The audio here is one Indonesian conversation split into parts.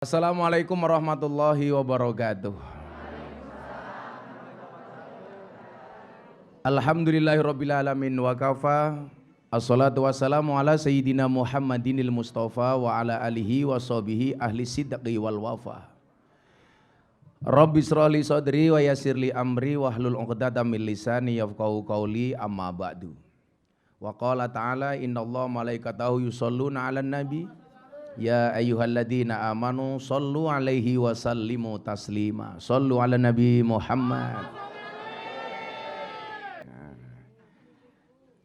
Assalamualaikum warahmatullahi wabarakatuh. Alhamdulillahirabbil alamin wa kafa. Assalatu wassalamu ala sayyidina Muhammadinil Mustafa wa ala alihi wa sahbihi ahli sidqi wal wafa. Rabbi shrahli sadri wa yassirli amri wahlul 'uqdatam min lisani yafqahu qawli amma ba'du. Wa qala ta'ala innallaha malaikatahu yusholluna 'alan nabi ya ayyuhalladzina amanu shollu 'alaihi wa sallimu taslima. Shollu 'alan nabi Muhammad.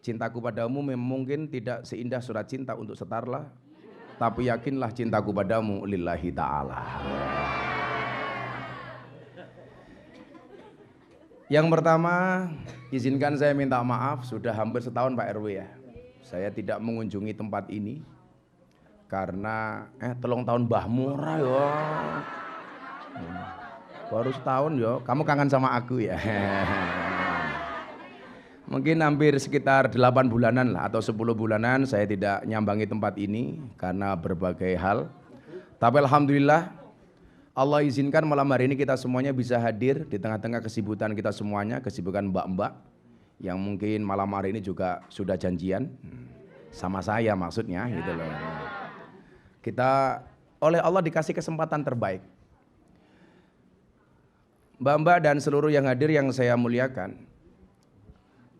Cintaku padamu mungkin tidak seindah surat cinta untuk Setarlah, tapi yakinlah cintaku padamu lillahi ta'ala. Yang pertama, izinkan saya minta maaf, sudah hampir setahun Pak RW ya, saya tidak mengunjungi tempat ini karena tolong tahun Mbah Murah ya. Baru setahun ya, kamu kangen sama aku ya. Mungkin hampir sekitar 8 bulanan lah atau 10 bulanan saya tidak nyambangi tempat ini karena berbagai hal. Tapi alhamdulillah Allah izinkan malam hari ini kita semuanya bisa hadir di tengah-tengah kesibukan kita semuanya, kesibukan mbak-mbak yang mungkin malam hari ini juga sudah janjian sama saya maksudnya gitu loh. Kita oleh Allah dikasih kesempatan terbaik. Mbak-mbak dan seluruh yang hadir yang saya muliakan,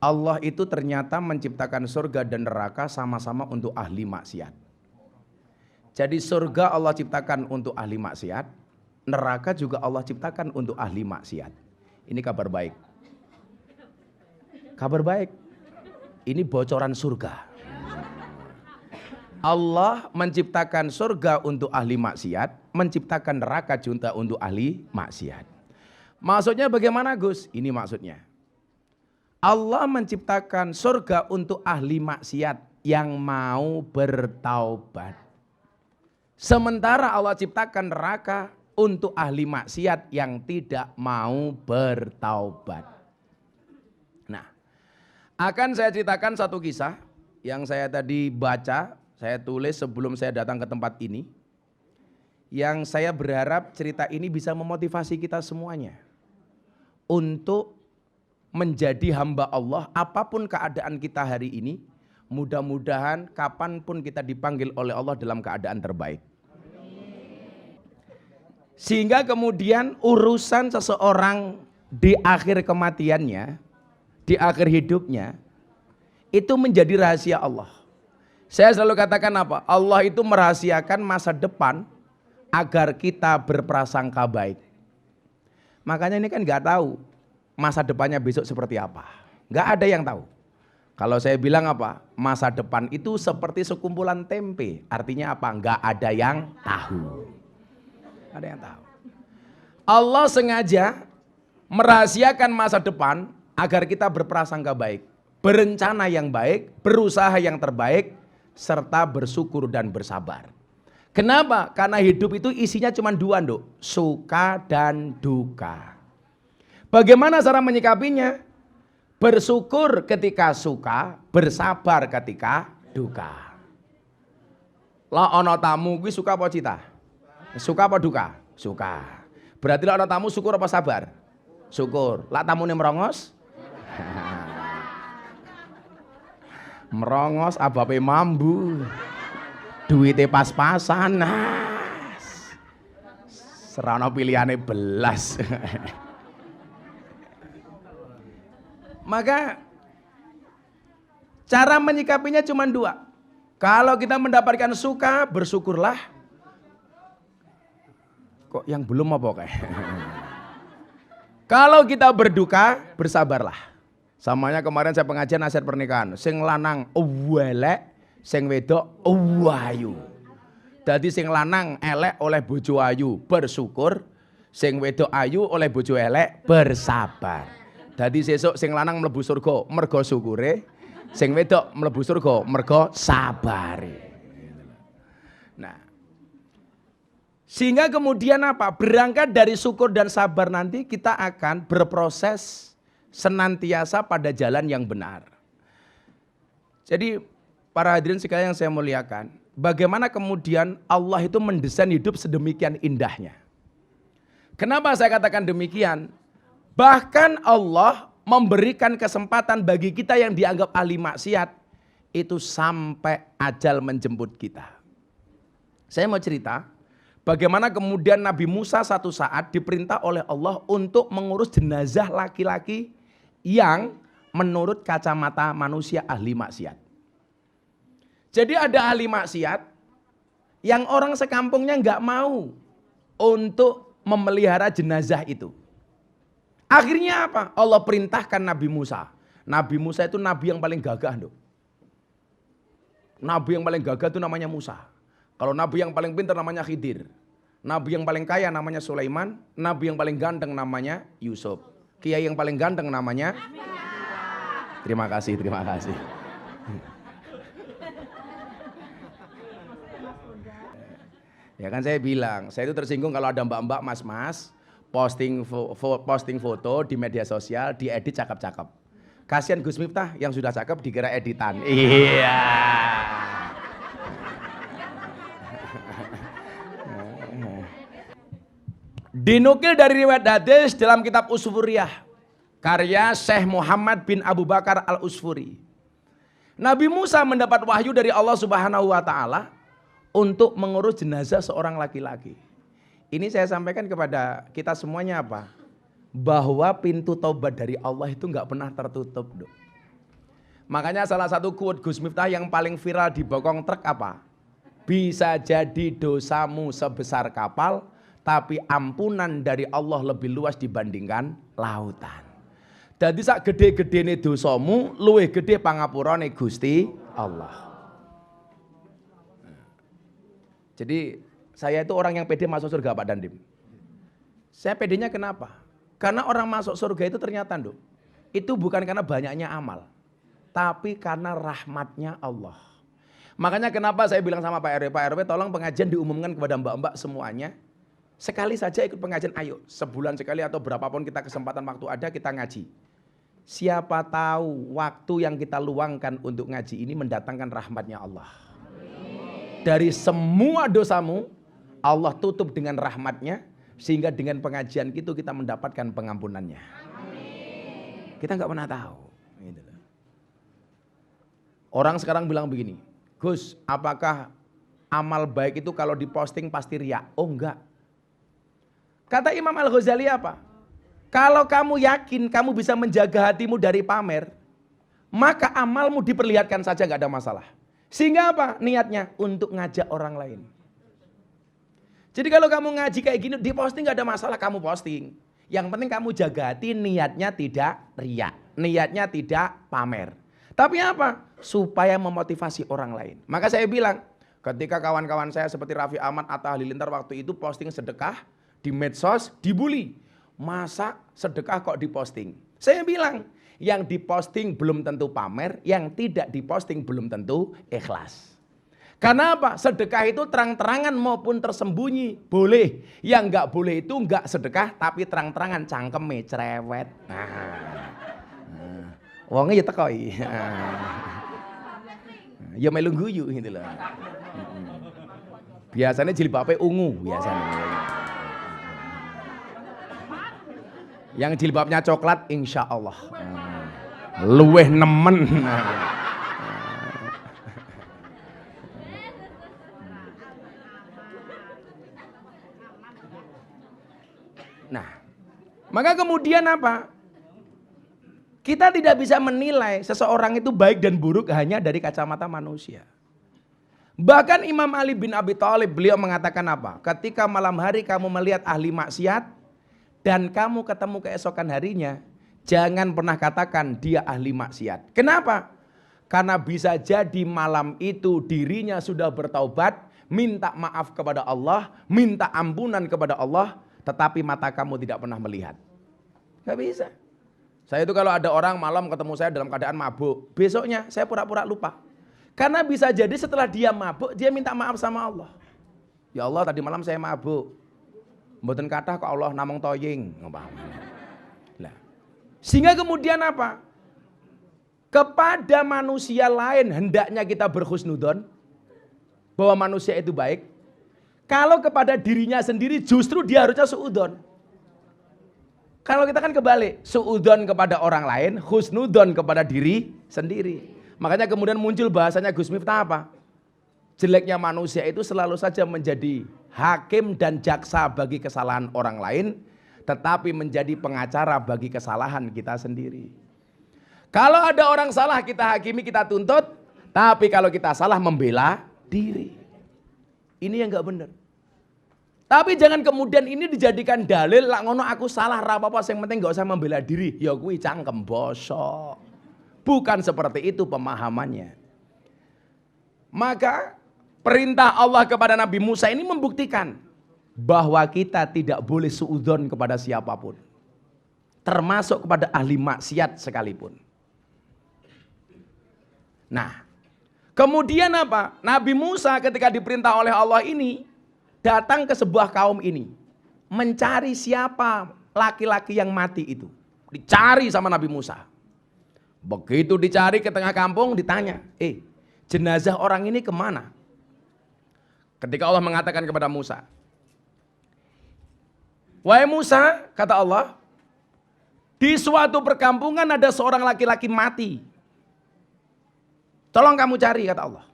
Allah itu ternyata menciptakan surga dan neraka sama-sama untuk ahli maksiat. Jadi surga Allah ciptakan untuk ahli maksiat, neraka juga Allah ciptakan untuk ahli maksiat. Ini kabar baik. Kabar baik. Ini bocoran surga. Allah menciptakan surga untuk ahli maksiat, menciptakan neraka juga untuk ahli maksiat. Maksudnya bagaimana Gus? Ini maksudnya. Allah menciptakan surga untuk ahli maksiat yang mau bertaubat. Sementara Allah ciptakan neraka untuk ahli maksiat yang tidak mau bertaubat. Nah, akan saya ceritakan satu kisah yang saya tadi baca, saya tulis sebelum saya datang ke tempat ini. Yang saya berharap cerita ini bisa memotivasi kita semuanya untuk menjadi hamba Allah apapun keadaan kita hari ini, mudah-mudahan kapanpun kita dipanggil oleh Allah dalam keadaan terbaik. Sehingga kemudian urusan seseorang di akhir kematiannya, di akhir hidupnya, itu menjadi rahasia Allah. Saya selalu katakan apa? Allah itu merahasiakan masa depan agar kita berprasangka baik. Makanya ini kan nggak tahu masa depannya besok seperti apa. Nggak ada yang tahu. Kalau saya bilang apa? Masa depan itu seperti sekumpulan tempe. Artinya apa? Nggak ada yang tahu. Ada yang tahu. Allah sengaja merahasiakan masa depan agar kita berprasangka baik, berencana yang baik, berusaha yang terbaik, serta bersyukur dan bersabar. Kenapa? Karena hidup itu isinya cuma dua, Nduk. Suka dan duka. Bagaimana cara menyikapinya? Bersyukur ketika suka, bersabar ketika duka. Lah ono tamu kuwi suka apa cita? Suka apa duka? Suka. Berarti lah ono tamu syukur apa sabar? Syukur. Lah tamune merongos? Merongos abape mambu. Duite pas-pasan. Serana pilihane belas. Maka cara menyikapinya cuma dua. Kalau kita mendapatkan suka, bersyukurlah. Kok yang belum apa kayak? Kalau kita berduka, bersabarlah. Samanya kemarin saya pengajian nasihat pernikahan. Sing lanang elek, sing wedok ayu. Dadi sing lanang elek oleh bojo ayu, bersyukur. Sing wedok ayu oleh bojo elek, bersabar. Dadi sesuk sing lanang mlebu surga mergo syukure, sing wedok mlebu surga mergo sabare. Nah, sehingga kemudian apa? Berangkat dari syukur dan sabar nanti kita akan berproses senantiasa pada jalan yang benar. Jadi para hadirin sekalian yang saya muliakan, bagaimana kemudian Allah itu mendesain hidup sedemikian indahnya. Kenapa saya katakan demikian? Bahkan Allah memberikan kesempatan bagi kita yang dianggap ahli maksiat itu sampai ajal menjemput kita. Saya mau cerita bagaimana kemudian Nabi Musa satu saat diperintah oleh Allah untuk mengurus jenazah laki-laki yang menurut kacamata manusia ahli maksiat. Jadi ada ahli maksiat yang orang sekampungnya nggak mau untuk memelihara jenazah itu. Akhirnya apa? Allah perintahkan Nabi Musa. Nabi Musa itu nabi yang paling gagah. Nabi yang paling gagah itu namanya Musa. Kalau nabi yang paling pintar namanya Khidir. Nabi yang paling kaya namanya Sulaiman. Nabi yang paling ganteng namanya Yusuf. Kiai yang paling ganteng namanya? Terima kasih, terima kasih. Ya kan saya bilang, saya itu tersinggung kalau ada mbak-mbak, mas-mas posting foto di media sosial, diedit cakep-cakep. Kasihan Gus Miftah yang sudah cakep dikira editan. Iya. Dinukil dari riwayat hadis dalam kitab Usfuriyah karya Syekh Muhammad bin Abu Bakar Al-Usfuri. Nabi Musa mendapat wahyu dari Allah Subhanahu wa taala untuk mengurus jenazah seorang laki-laki. Ini saya sampaikan kepada kita semuanya apa? Bahwa pintu taubat dari Allah itu nggak pernah tertutup. Makanya salah satu quote Gus Miftah yang paling viral di bokong truk apa? Bisa jadi dosamu sebesar kapal, tapi ampunan dari Allah lebih luas dibandingkan lautan. Jadi sak gede-gedene dosamu, luwih gede pangapurane Gusti Allah. Jadi saya itu orang yang pede masuk surga Pak Dandim. Saya pedenya kenapa? Karena orang masuk surga itu ternyata itu bukan karena banyaknya amal. Tapi karena rahmatnya Allah. Makanya kenapa saya bilang sama Pak RW tolong pengajian diumumkan kepada mbak-mbak semuanya. Sekali saja ikut pengajian, ayo sebulan sekali atau berapapun kita kesempatan waktu ada kita ngaji. Siapa tahu waktu yang kita luangkan untuk ngaji ini mendatangkan rahmatnya Allah. Dari semua dosamu, Allah tutup dengan rahmatnya, sehingga dengan pengajian itu kita mendapatkan pengampunannya. Amin. Kita nggak pernah tahu. Orang sekarang bilang begini, Gus, apakah amal baik itu kalau diposting pasti riya? Oh enggak. Kata Imam Al-Ghazali apa? Kalau kamu yakin kamu bisa menjaga hatimu dari pamer, maka amalmu diperlihatkan saja nggak ada masalah. Sehingga apa? Niatnya untuk ngajak orang lain. Jadi kalau kamu ngaji kayak gini, di posting gak ada masalah, kamu posting. Yang penting kamu jaga hati, niatnya tidak riya, niatnya tidak pamer. Tapi apa? Supaya memotivasi orang lain. Maka saya bilang, ketika kawan-kawan saya seperti Raffi Ahmad, Atta Halilintar waktu itu posting sedekah di medsos, dibully. Masa sedekah kok diposting? Saya bilang, yang diposting belum tentu pamer, yang tidak diposting belum tentu ikhlas. Karena apa? Sedekah itu terang-terangan maupun tersembunyi boleh. Yang enggak boleh itu enggak sedekah tapi terang-terangan cangkeme cerewet. Wongnya ya tekoi. Ya melu guyu gitu loh. Biasanya jilbabnya ungu biasanya. Yang jilbabnya coklat insya Allah luweh nemen. Nah, maka kemudian apa? Kita tidak bisa menilai seseorang itu baik dan buruk hanya dari kacamata manusia. Bahkan Imam Ali bin Abi Thalib beliau mengatakan apa? Ketika malam hari kamu melihat ahli maksiat dan kamu ketemu keesokan harinya, jangan pernah katakan dia ahli maksiat. Kenapa? Karena bisa jadi malam itu dirinya sudah bertaubat, minta maaf kepada Allah, minta ampunan kepada Allah, tetapi mata kamu tidak pernah melihat. Gak bisa. Saya itu kalau ada orang malam ketemu saya dalam keadaan mabuk, besoknya saya pura-pura lupa. Karena bisa jadi setelah dia mabuk, dia minta maaf sama Allah. Ya Allah, tadi malam saya mabuk. Mboten kathah kok Allah namung toying. Lah. Sehingga kemudian apa? Kepada manusia lain hendaknya kita berhusnudon. bahwa manusia itu baik, kalau kepada dirinya sendiri justru dia harusnya suudon. Kalau kita kan kebalik, suudon kepada orang lain, husnudon kepada diri sendiri. Makanya kemudian muncul bahasanya Gus Miftah apa? Jeleknya manusia itu selalu saja menjadi hakim dan jaksa bagi kesalahan orang lain, tetapi menjadi pengacara bagi kesalahan kita sendiri. Kalau ada orang salah kita hakimi, kita tuntut, tapi kalau kita salah membela diri. Ini yang gak benar. Tapi jangan kemudian ini dijadikan dalil, lah ngono aku salah apa-apa, yang penting gak usah membela diri. Ya kuwi cangkem bosok. Bukan seperti itu pemahamannya. Maka perintah Allah kepada Nabi Musa ini membuktikan bahwa kita tidak boleh suudzon kepada siapapun. Termasuk kepada ahli maksiat sekalipun. Nah, kemudian apa? Nabi Musa ketika diperintah oleh Allah ini datang ke sebuah kaum ini, mencari siapa laki-laki yang mati itu. Dicari sama Nabi Musa. Begitu dicari ke tengah kampung, ditanya, jenazah orang ini kemana? Ketika Allah mengatakan kepada Musa, wahai Musa, kata Allah, di suatu perkampungan ada seorang laki-laki mati. Tolong kamu cari, kata Allah.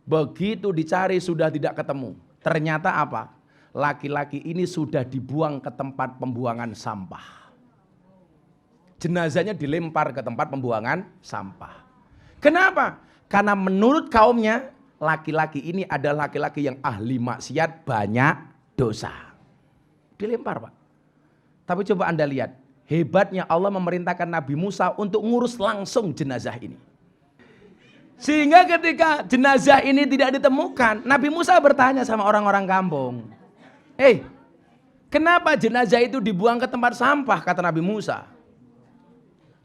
Begitu dicari sudah tidak ketemu. Ternyata apa? Laki-laki ini sudah dibuang ke tempat pembuangan sampah. Jenazahnya dilempar ke tempat pembuangan sampah. Kenapa? Karena menurut kaumnya, laki-laki ini adalah laki-laki yang ahli maksiat, banyak dosa. Dilempar, Pak. Tapi coba Anda lihat, hebatnya Allah memerintahkan Nabi Musa untuk ngurus langsung jenazah ini. Sehingga ketika jenazah ini tidak ditemukan, Nabi Musa bertanya sama orang-orang kampung, kenapa jenazah itu dibuang ke tempat sampah, kata Nabi Musa.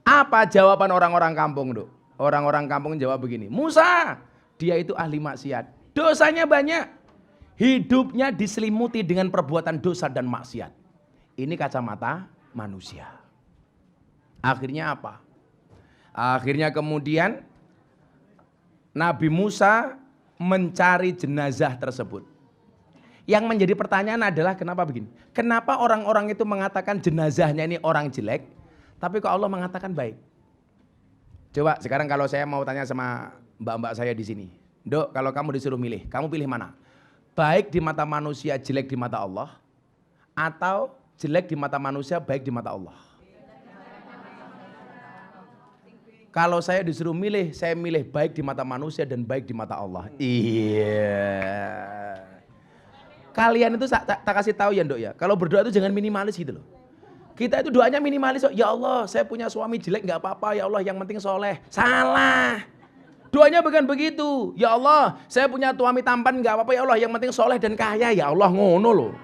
Apa jawaban orang-orang kampung, Dok? Orang-orang kampung jawab begini, Musa, dia itu ahli maksiat, dosanya banyak, hidupnya diselimuti dengan perbuatan dosa dan maksiat. Ini kacamata manusia. Akhirnya apa? Akhirnya kemudian Nabi Musa mencari jenazah tersebut. Yang menjadi pertanyaan adalah kenapa begini? Kenapa orang-orang itu mengatakan jenazahnya ini orang jelek, tapi kok Allah mengatakan baik? Coba sekarang kalau saya mau tanya sama mbak-mbak saya di sini, Dok, kalau kamu disuruh milih, kamu pilih mana? Baik di mata manusia, jelek di mata Allah, atau jelek di mata manusia, baik di mata Allah? Kalau saya disuruh milih, saya milih baik di mata manusia dan baik di mata Allah. Iya. Kalian itu tak kasih tahu ya, Dok ya. Kalau berdoa itu jangan minimalis gitu loh. Kita itu doanya minimalis, ya Allah, saya punya suami jelek nggak apa-apa, ya Allah, yang penting soleh. Salah. Doanya bukan begitu. Ya Allah, saya punya suami tampan nggak apa-apa, ya Allah, yang penting soleh dan kaya, ya Allah, ngono loh.